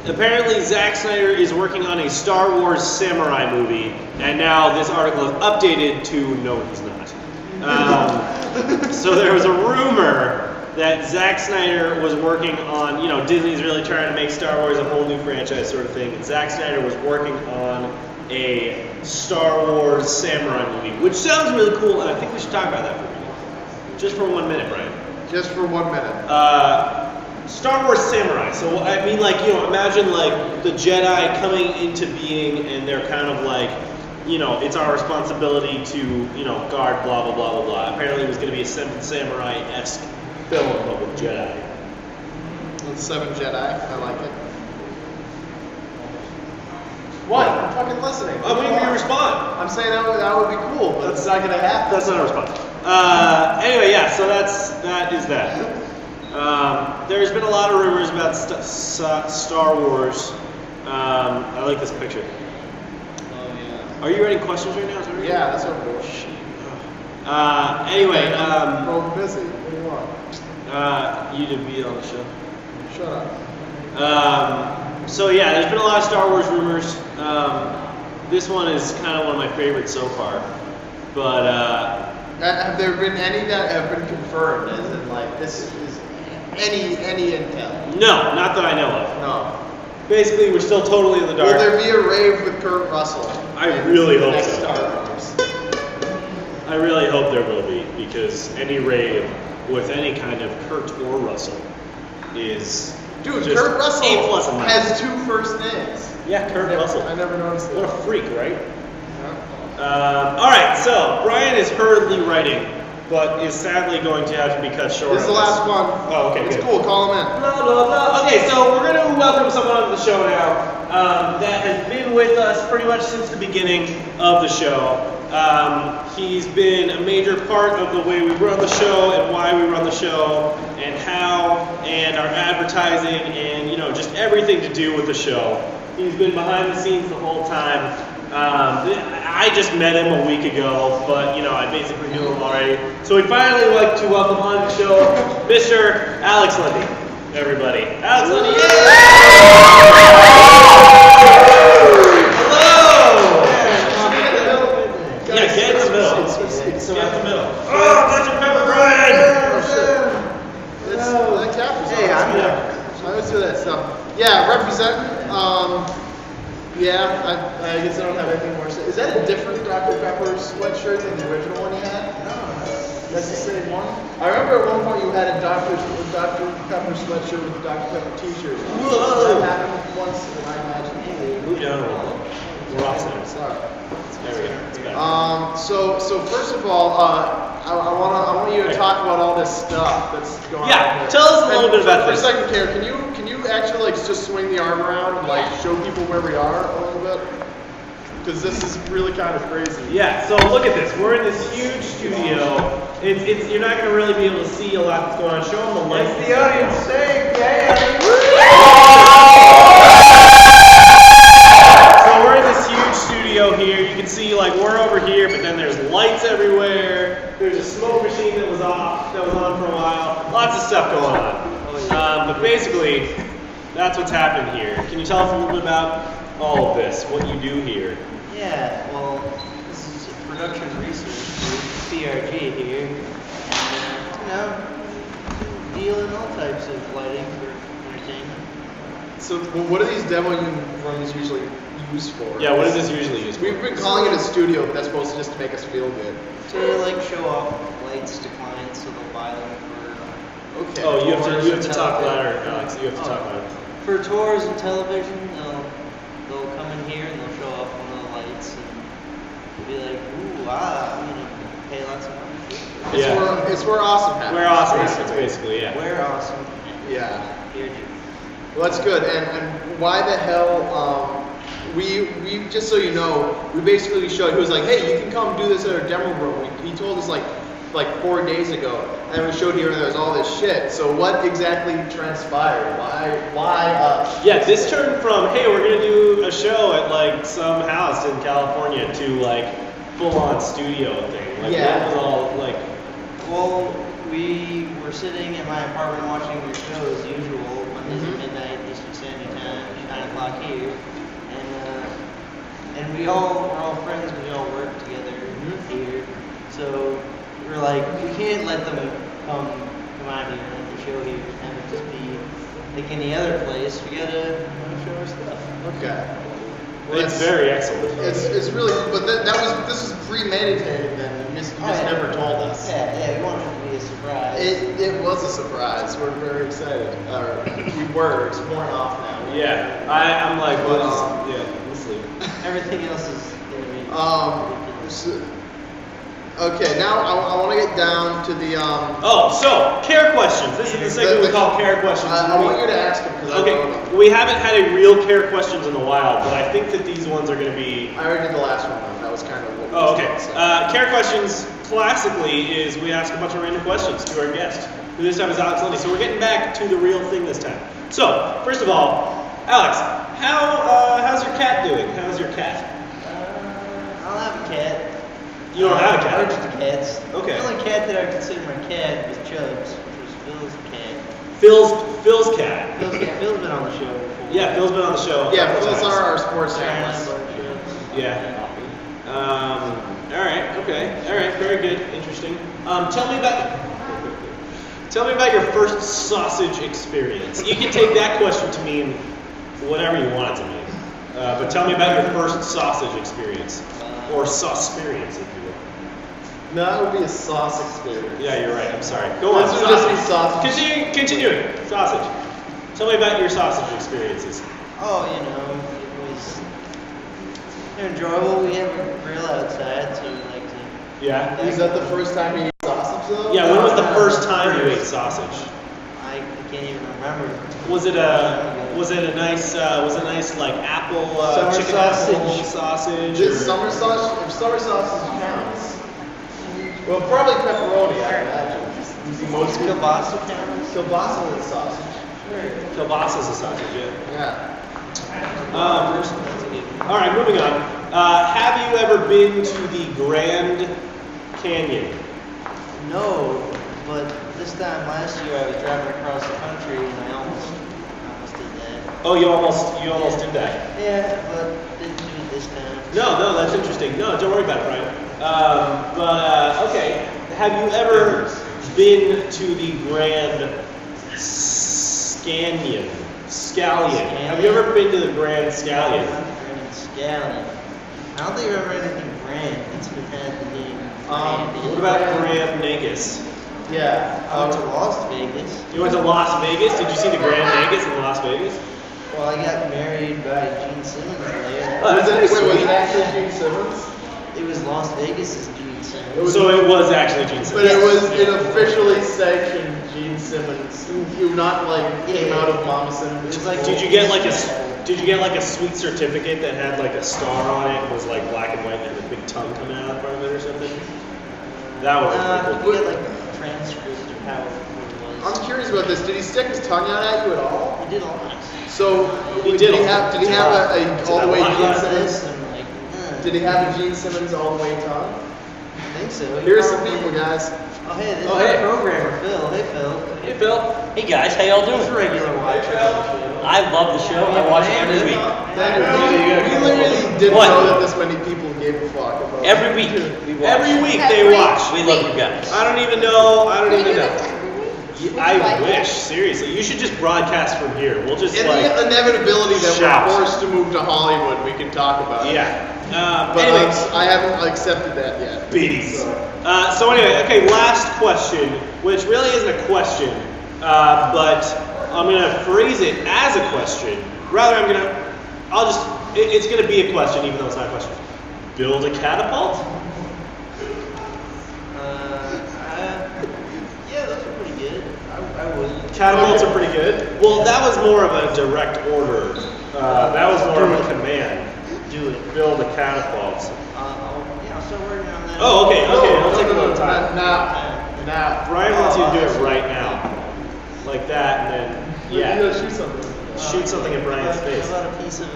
Apparently, Zack Snyder is working on a Star Wars samurai movie, and now this article is updated to no, he's not. So there was a rumor that Zack Snyder was working on, Disney's really trying to make Star Wars a whole new franchise sort of thing, and Zack Snyder was working on a Star Wars samurai movie, which sounds really cool, and I think we should talk about that for a minute. Just for 1 minute, Brian. Just for 1 minute. Star Wars samurai. So I mean, imagine the Jedi coming into being, and they're kind of it's our responsibility to, guard blah blah blah blah blah. Apparently, it was going to be a Seven Samurai-esque film, but with Jedi. With 7 Jedi, I like it. What? I'm fucking listening. I mean, we respond. I'm saying that would be cool, but it's not going to happen. That's not a response. Anyway, yeah. So that is that. There's been a lot of rumors about Star Wars. I like this picture. Oh yeah. Are you writing questions right now? Yeah, that's what I'm doing. Anyway, well, busy. What do you want? You to be on the show. Shut up. So yeah, there's been a lot of Star Wars rumors. This one is kind of one of my favorites so far. But have there been any that have been confirmed? As in, like, this is any intel? No, not that I know of. No. Basically, we're still totally in the dark. Will there be a rave with Kurt Russell? I really hope next so. Star Wars. I really hope there will be, because any rave with any kind of Kurt or Russell is Dude, just Kurt Russell A+ in my has 2 first names. Yeah, Kurt Russell. I never noticed What that. a freak, right? All right, so Brian is hurriedly writing, but is sadly going to have to be cut short. This is the last one. Oh, okay, It's good. cool. Call him in. Blah, blah, blah. Okay, so we're going to welcome someone onto the show now that has been with us pretty much since the beginning of the show. He's been a major part of the way we run the show and why we run the show and how and our advertising and, you know, just everything to do with the show. He's been behind the scenes the whole time. I just met him a week ago, but, you know, I basically knew him already. So we'd finally like to welcome on the show Mr. Alex Lundy, everybody. Alex Lundy, hello! Yeah, get in the middle. Get in the middle. Oh, that's your pepper Brian! That cap is Hey, I'm I always do that stuff. Yeah, representing. Yeah, I guess I don't have anything more to say. Is that a different Dr. Pepper sweatshirt than the original one you had? No. That's the same one? I remember at one point you had a Dr. Pepper sweatshirt with a Dr. Pepper t-shirt. Whoa! That happened once, and I imagine, hey, Move down a little. We're off center. sorry. There we go. It's better. So first of all, I want you to talk about all this stuff that's going on. Yeah, here. tell us a little bit about for this. For a second, Karen, can you actually like just swing the arm around and like show people where we are a little bit? Because this is really kind of crazy. Yeah, so look at this. We're in this huge studio. It's you're not going to really be able to see a lot that's going on. Show them the lights. What's the audience saying? So we're in this huge studio here. You can see like we're over here, but then there's lights everywhere. There's a smoke machine that was off, that was on for a while. Lots of stuff going on. But basically, that's what's happened here. Can you tell us a little bit about all of this, what you do here? Yeah, well, this is production research for PRG here, and, you know, deal in all types of lighting for entertainment. So what are these demo rooms usually used for? Yeah, what is this usually used for? We've been calling it a studio, but that's supposed to just make us feel good. To, like, show off lights to clients so they'll buy them for... Okay. Oh, you have to talk television. louder, Alex. You have to talk louder. For tours and television, they'll come in here and they'll show off one of the lights and they'll be like, ooh, wow, you know, pay lots of money. It's where awesome happens. We're awesome. It's basically, yeah. We're awesome. Yeah. Here, dude. Well, that's good. And why the hell? We just so you know, we basically showed. He was like, hey, you can come do this at our demo room. He told us like 4 days ago, and we showed here and there was all this shit. So what exactly transpired? Why us? Yeah, this turned from, hey, we're gonna do a show at like some house in California to like full-on studio thing. Like Yeah. that was all like, Well, we were sitting in my apartment watching your show as usual, Mondays at midnight, Eastern Standard Time, 9 o'clock here, and we're all friends, we all work together here, so we're like, we can't let them come out here and the show here and have it just be like any other place. We gotta show our stuff. Okay. well, it's very excellent. It's really, but this is premeditated. Then you just never told us. Yeah, we wanted it to be a surprise. It was a surprise. We're very excited. We were. It's worn off now. Yeah, I'm like, But, we'll sleep. Everything else is gonna be ridiculous. Okay, now I want to get down to the Oh, so care questions. This is the segment we call care questions. I want you to ask him because I don't know. Okay, we haven't had a real care questions in a while, but I think that these ones are going to be. I already did the last one though. That was kind of. Oh, okay. Care questions classically is we ask a bunch of random questions to our guest, who this time is Alex Lundy. So we're getting back to the real thing this time. So first of all, Alex, how's your cat doing? How's your cat? I don't have a cat. You don't have a cat? Allergic to cats. Okay. The only cat that I consider my cat was Chubbs, which was Phil's cat. Phil's cat. Phil's been on the show before. Yeah, Phil's been on the show. Yeah, Phil's our sports analyst. Yeah. All right. Okay. All right. Very good. Interesting. Tell me about your first sausage experience. You can take that question to mean whatever you want it to mean. But tell me about your first sausage experience, or sauce-perience, if you will. No, that would be a sauce experience. Yeah, you're right. I'm sorry. Go on. This would just be sausage. Continuing. Sausage. Tell me about your sausage experiences. Oh, it was enjoyable. We have a grill outside, so we like to. Yeah. Is that the first time you ate sausage though? Yeah. When was the first time you ate sausage? I can't even remember. Was it a nice like apple chicken apple sausage? This summer sausage, if summer sausage counts. Well, probably pepperoni, I imagine. Most Kielbasa counts? Kielbasa is sausage. Kielbasa is a sausage, yeah. Yeah. All right, moving on. Have you ever been to the Grand Canyon? No, but this time last year I was driving across the country and I almost did that. Oh, you almost did that. Yeah, but didn't do it this time. No, that's interesting. No, don't worry about it, Brian. Okay. Have you ever been to the Grand Scallion? Have you ever been to the Grand Scallion? Grand Scallion. I don't think I've ever had anything grand that's been had the name. What about Grand Nagus? Yeah. I went to Las Vegas. You went to Las Vegas? Did you see the Grand Nagus in Las Vegas? Well, I got married by Gene Simmons there. Oh, that's pretty Was sweet. it actually Gene Simmons? It was Las Vegas' Gene Simmons. So it was actually Gene But Simmons. it officially sanctioned Gene Simmons. You not like came out of Mama Simmons. It's like- Did you get like a sweet certificate that had like a star on it and was like black and white and had a big tongue coming out of front of it or something? That would be pretty cool. You get like a transcript of how it was. I'm curious about this. Did he stick his tongue out at you at all? He did a lot. So He did did he have a a all the way lot. Gene Simmons? This and like, Did he have a Gene Simmons all the way tongue? I think so. He Here's some probably- people, guys. Oh hey, this Oh, is hey. our programmer, Phil. Hey Phil. Hey Phil. Hey guys, how y'all He's a doing? regular watcher of the show. I love the show. I watch it every week. We literally didn't What? know that this many people gave a fuck about Every week we watch. Every week they watch. We love you guys. I don't even know. Can we do this every week? I wish, seriously. You should just broadcast from here. We'll just In like. the inevitability that shout. we're forced to move to Hollywood, we can talk about it. Yeah. But Anyways. I haven't accepted that yet. Biddies. So. So anyway, okay, last question, which really isn't a question, but I'm gonna phrase it as a question. Rather, it's gonna be a question, even though it's not a question. Build a catapult? Yeah, those are pretty good. I would. Catapults are pretty good. Well, that was more of a direct order. That was more of a command. Do it. Build a catapult. I'll start working on that. Oh, okay, okay. It'll take a No, little time. Now. Brian wants you to do it right now, like that, and then You yeah, gotta shoot something. shoot something in Brian's face. How about a piece of I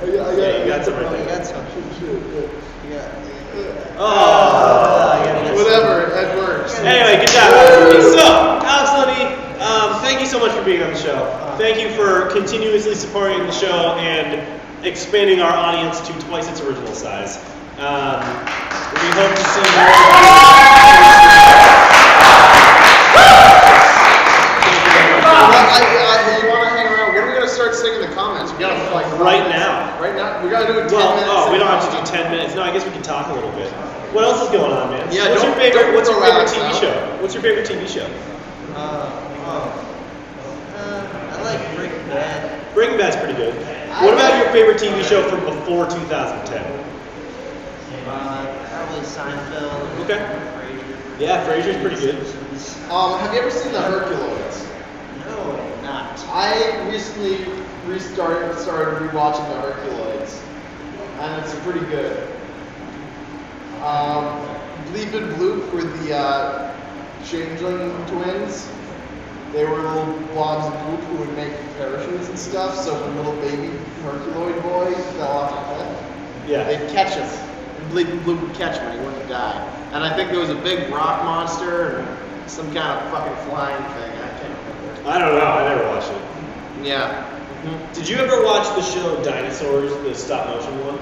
another got- Yeah, you got some right Oh, you there. got some. Shoot. Yeah. Oh. Whatever, that works. Anyway, good job. So, Alex Lundy, thank you so much for being on the show. Thank you for continuously supporting the show and expanding our audience to twice its original size. We hope to see more. You want to hang around? When are we gonna start singing the comments? We gotta like Right now. Right now? We gotta do it 10 Well, minutes. oh, we don't have to do 10 minutes. No, I guess we can talk a little bit. What else is going on, man? Yeah, What's your don't favorite relax TV now. show? What's your favorite TV show? I like Breaking Bad. Breaking Bad's pretty good. What about your favorite TV show from before 2010? Probably Seinfeld. Okay. Frasier. Yeah, Frasier's pretty good. Have you ever seen the Herculoids? No, not. I recently started rewatching the Herculoids, and it's pretty good. I Bleep and Bloop were the changeling twins. They were little blobs of goop who would make parachutes and stuff, so when little baby Herculoid boy fell off a cliff, they'd catch him. And Bleep and Bloop would catch him and he wouldn't die. And I think there was a big rock monster and some kind of fucking flying thing. I can't remember. I don't know. I never watched it. Yeah. Did you ever watch the show Dinosaurs, the stop motion one?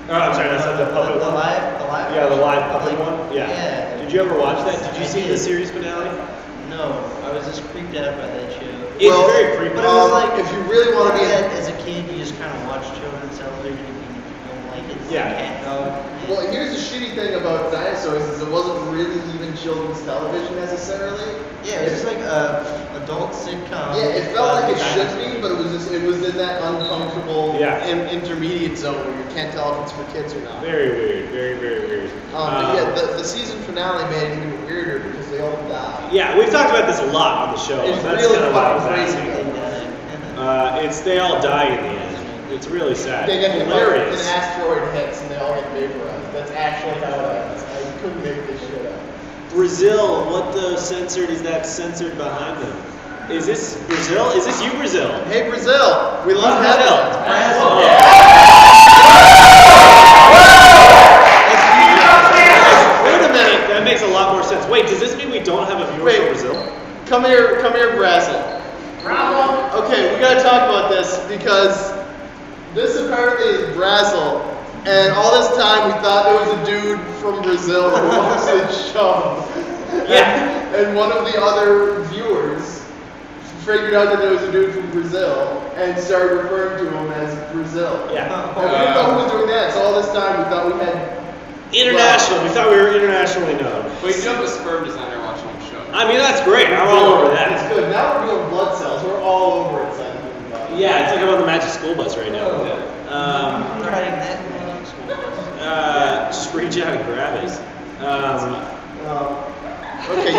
Oh, I'm sorry, that's not the puppet the one. live. Yeah, the live puppet Like, one. Yeah. yeah. Did you ever watch that? Did you I see did. the series finale? No, I was just creeped out by that show. It's very creepy. But it was like, if you really want to be as a kid, you just kind of watch children's television if you don't like it. It's Yeah. like cat dog. Well, here's the shitty thing about dinosaurs is it wasn't really even children's television necessarily. Yeah, it was just like a adult sitcom. Yeah, it felt about like it should dinosaurs. be, but it was in that uncomfortable intermediate zone where you can't tell if it's for kids or not. Very weird. Very, very weird. But yeah, the season finale made it even weirder because they all died. Yeah, we've talked about this a lot on the show. It's That's really kind of what I was fucking asking. They all die in the end. It's really sad. They get hit, an hilarious. asteroid hits and they all get vaporized. That's actually how it happens. I couldn't make this shit up. Brazil, what the censored is that censored behind them? Is this Brazil? Is this you, Brazil? Hey Brazil, we love Brazil. Brazil. Wait a minute. That makes a lot more sense. Wait, does this mean we don't have a viewer Wait. from Brazil? Come here, Brazil. Okay, we gotta talk about this because this apparently is Brazil, and all this time we thought it was a dude from Brazil who watched the show. Yeah. And one of the other viewers figured out that there was a dude from Brazil and started referring to him as Brazil. Yeah. And we didn't know who was doing that, so all this time we thought we had International. We thought we were internationally known. Wait, you have a sperm designer watching the show. I mean, that's great. I'm all over It's that. good. Now we're doing blood cells. We're all over it. Yeah, it's like I'm on the Magic School Bus right now. Riding that one school bus. Just reach out and grab it. Okay,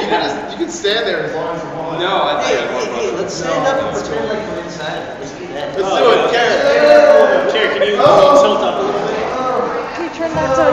you can stand there as long as you want. No, I Hey, think hey, let's stand up and pretend like we're inside. Let's do that. Let's do it, Karen. Chair, can you tilt up a little bit? Can you turn that so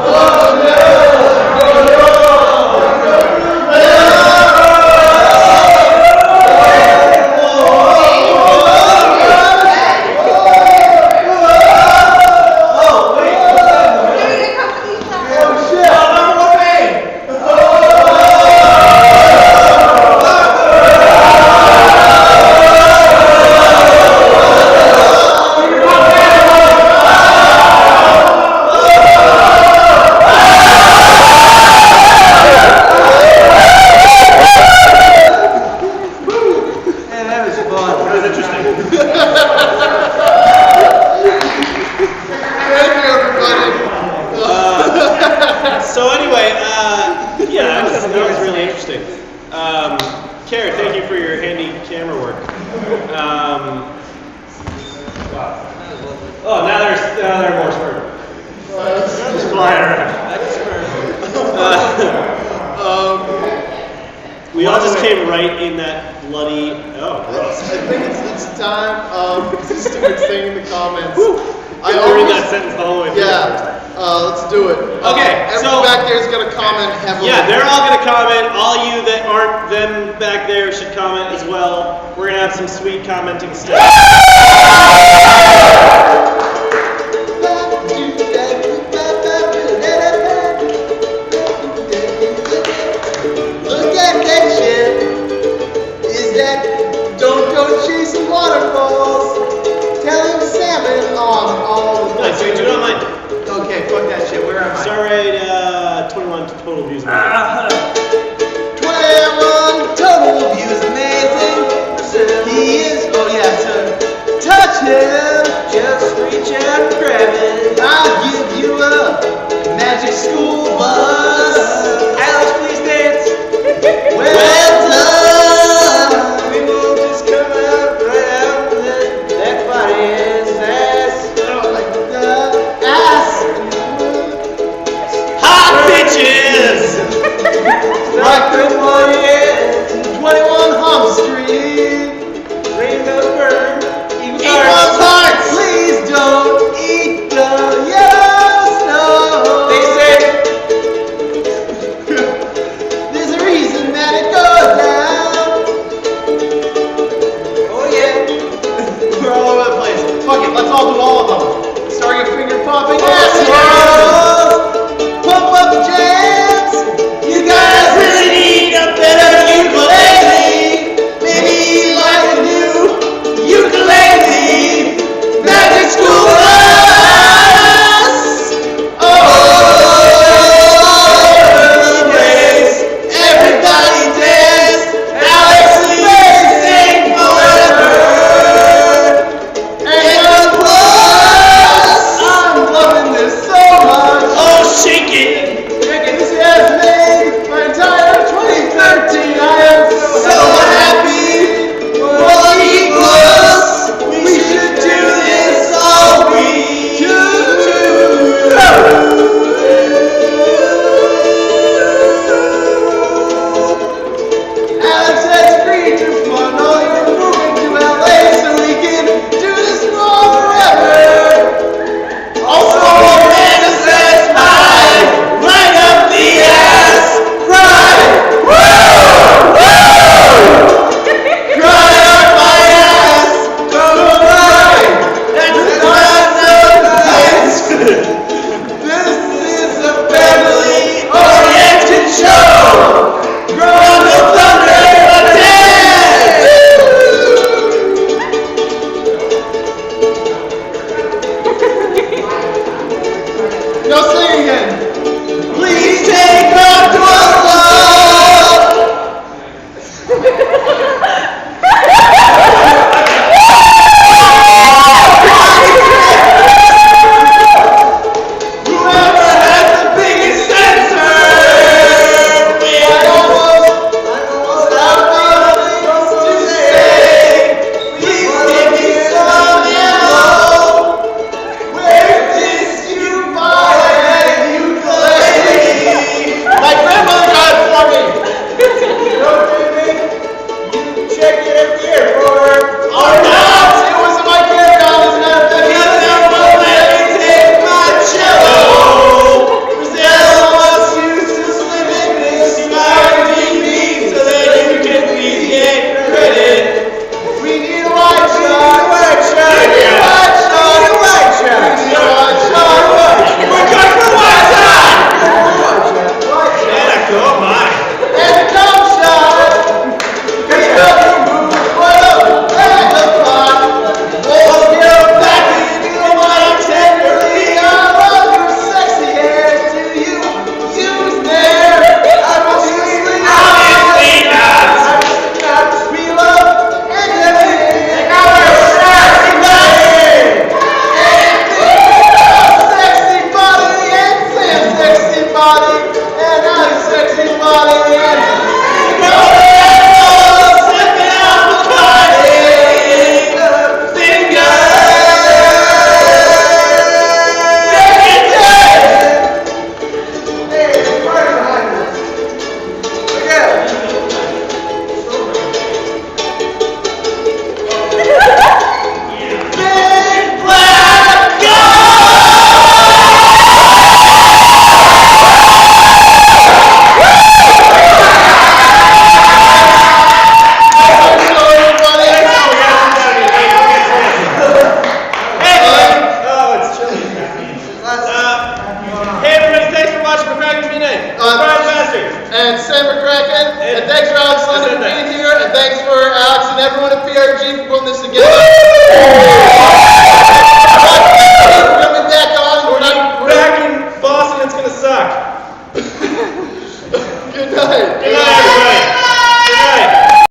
Kara, thank you for your handy camera work. Oh, now there are more sperm. Just flying around. We all just came right in that bloody. Oh, gross. I think it's time to start saying in the comments. I read that sentence the whole way through. Yeah. Let's do it. Okay, everyone back there is going to comment heavily. Yeah, they're all going to comment. All you that aren't them back there should comment as well. We're going to have some sweet commenting stuff. Look at that shit. Is that don't go chasing waterfalls? Telling salmon on all the Nice, so you do not mind. Okay, fuck that shit. Where am I? Sorry, 21 total views. 21 total views, amazing. He is, oh yeah, so touch him, just reach out and grab it. I'll give you a magic school bus. Alex, please dance. Well done. We will just come out right out with that body is ass. Like the ass. Hot bitches! Like the one is 21 Hum Street. Rainbow Bird. Eat one heart. Please don't eat the yellow snow. They say And Sam McCracken. And thanks for Alex London for being here. And thanks for Alex and everyone at PRG for putting this together. Coming back on. We're back in Boston. It's gonna suck. Good night. Good night.